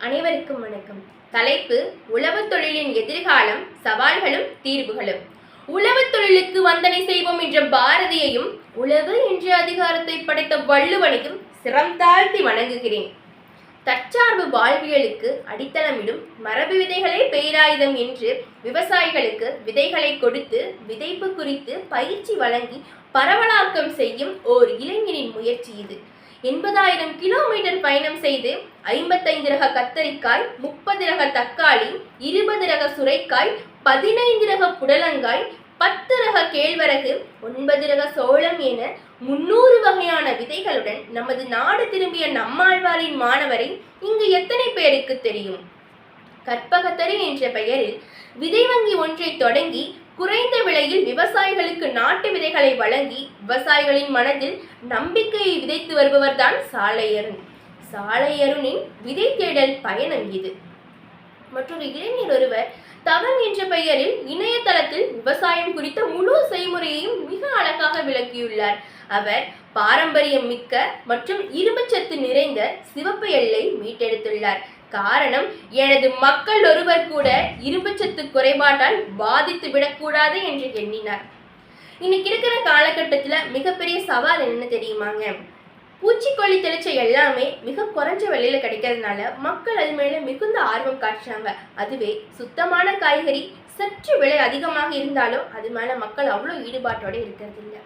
அனைவருக்கும் வணக்கம். தலைப்பு: உழவுத் தொழிலின் எதிர்காலம், சவால்களும் தீர்வுகளும். உழவுத் தொழிலுக்கு வந்தனை செய்வோம் என்ற பாரதியையும், உழவு என்ற அதிகாரத்தை படைத்த வள்ளுவனையும் சிரம் தாழ்த்தி வணங்குகிறேன். தற்சார்பு வாழ்வியலுக்கு அடித்தளமிடும் மரபு விதைகளே பேராயுதம் என்று விவசாயிகளுக்கு விதைகளை கொடுத்து விதைப்பு குறித்து பயிற்சி வழங்கி பரவலாக்கம் செய்யும் ஓர் இளைஞனின் முயற்சி இது. 80,000 கிலோமீட்டர் பயணம் செய்து 55 ரக கத்தரிக்காய், 30 ரக தக்காளி, 20 ரக சுரைக்காய், 15 ரக புடலங்காய், 10 ரக கேழ்வரகு, 9 ரக சோளம் என 300 வகையான விதைகளுடன் நமது நாடு திரும்பிய நம்மாழ்வாரின் மாணவரை இங்கு எத்தனை பேருக்கு தெரியும்? கற்பகத்தரி என்ற பெயரில் விதை வங்கி ஒன்றை தொடங்கி குறைந்த விலையில் விவசாயிகளுக்கு நாட்டு விதைகளை வழங்கி விவசாயிகளின் மனதில் நம்பிக்கையை விதைத்து வருபவர்தான் சாலையருண். சாலையருணின் விதை தேடல் பயணம் இது. மற்றொரு இளைஞர் ஒருவர் தவம் என்ற பெயரில் இணையதளத்தில் விவசாயம் குறித்த முழு செய்முறையையும் மிக அழகாக விளக்கியுள்ளார். அவர் பாரம்பரியம் மிக்க மற்றும் இரும்புச்சத்து நிறைந்த சிவப்பு எள்ளை மீட்டெடுத்துள்ளார். காரணம், எனது மக்கள் ஒருவர் கூட இரும்புச்சத்து குறைபாட்டால் பாதித்து விடக்கூடாது என்று எண்ணினார். இன்னைக்கு இருக்கிற காலகட்டத்துல மிகப்பெரிய சவால் என்ன தெரியுமாங்க? பூச்சிக்கொல்லி தெளிச்ச எல்லாமே மிக குறைஞ்ச விலையில கிடைக்கிறதுனால மக்கள் அது மேல மிகுந்த ஆர்வம் காட்டுறாங்க. அதுவே சுத்தமான காய்கறி சற்று விலை அதிகமாக இருந்தாலும் அது மேல மக்கள் அவ்வளவு ஈடுபாட்டோட இருக்கிறது இல்லை.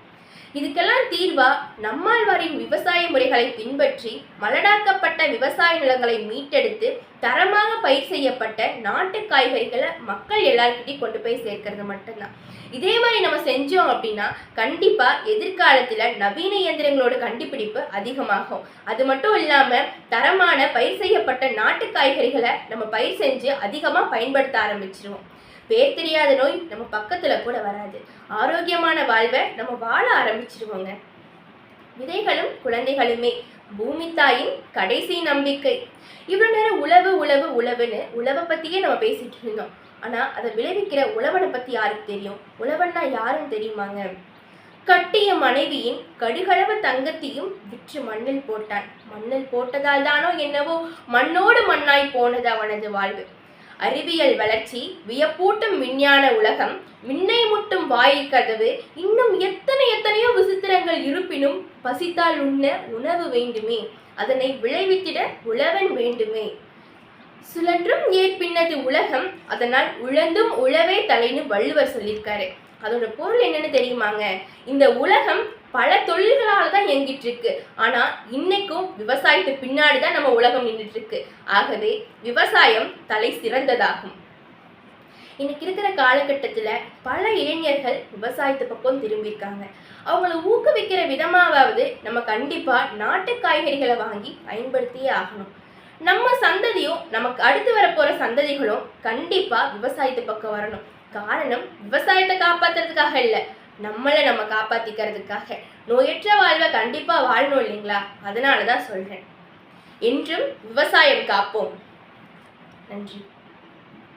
இதுக்கெல்லாம் தீர்வா நம்மாழ்வாரின் விவசாய முறைகளை பின்பற்றி மலடாக்கப்பட்ட விவசாய நிலங்களை மீட்டெடுத்து தரமாக பயிர் செய்யப்பட்ட நாட்டு காய்கறிகளை மக்கள் எல்லார்கிட்டையும் கொண்டு போய் சேர்க்கிறது மட்டும்தான். இதே மாதிரி நம்ம செஞ்சோம் அப்படின்னா கண்டிப்பா எதிர்காலத்துல நவீன இயந்திரங்களோட கண்டுபிடிப்பு அதிகமாகும். அது மட்டும் இல்லாம தரமான பயிர் செய்யப்பட்ட நாட்டு காய்கறிகளை நம்ம பயிர் செஞ்சு அதிகமா பயன்படுத்த ஆரம்பிச்சிருவோம். பேர் தெரியாத நோய் நம்ம பக்கத்துல கூட வராது. ஆரோக்கியமான வாழ்வை நம்ம வாழ ஆரம்பிச்சிருவோங்க. விதைகளும் குழந்தைகளுமே பூமி தாயின் கடைசி நம்பிக்கை. இவ்வளவு நேரம் உழவு உழவு உழவுன்னு உழவை பத்தியே நம்ம பேசிட்டு இருந்தோம். ஆனா அதை விளைவிக்கிற உழவனை பத்தி யாருக்கு தெரியும்? உழவன்னா யாருன்னு தெரியுமாங்க? கட்டிய மனைவியின் கடுகளவு தங்கத்தையும் விற்று மண்ணில் போட்டான். மண்ணில் போட்டதால் தானோ என்னவோ மண்ணோடு மண்ணாய் போனது அவனது வாழ்வு. அறிவியல் வளர்ச்சி, வியப்பூட்டும் விஞ்ஞான உலகம், மின்னை முட்டும் வாயில் கதவு, இன்னும் எத்தனையோ விசித்திரங்கள் இருப்பினும் பசித்தால் உண்ண உணவு வேண்டுமே, அதனை விளைவித்திட உழவன் வேண்டுமே. சுழன்றும் ஏற்பின்னது உலகம், அதனால் உழந்தும் உழவே தலைன்னு வள்ளுவர் சொல்லியிருக்காரு. அதோட பொருள் என்னன்னு தெரியுமாங்க? இந்த உலகம் பல தொழில்களால தான் இயங்கிட்டு இருக்கு. ஆனா இன்னைக்கும் விவசாயத்துக்கு பின்னாடிதான் நம்ம உலகம் நின்றுட்டு இருக்கு. ஆகவே விவசாயம் தலை சிறந்ததாகும். இன்னைக்கு இருக்கிற காலகட்டத்துல பல இளைஞர்கள் விவசாயத்து பக்கம் திரும்பியிருக்காங்க. அவங்களை ஊக்குவிக்கிற விதமாவது நம்ம கண்டிப்பா நாட்டு காய்கறிகளை வாங்கி பயன்படுத்தியே ஆகணும். நம்ம சந்ததியும் நமக்கு அடுத்து வரப்போற சந்ததிகளும் கண்டிப்பா விவசாயத்து பக்கம் வரணும். காரணம், விவசாயத்தை காப்பாத்துறதுக்காக இல்ல, நம்மளை நம்ம காப்பாத்திக்கிறதுக்காக. நோயற்ற வாழ்வை கண்டிப்பா வாழணும் இல்லைங்களா? அதனாலதான் சொல்றேன். என்றும் விவசாயம் காப்போம். நன்றி.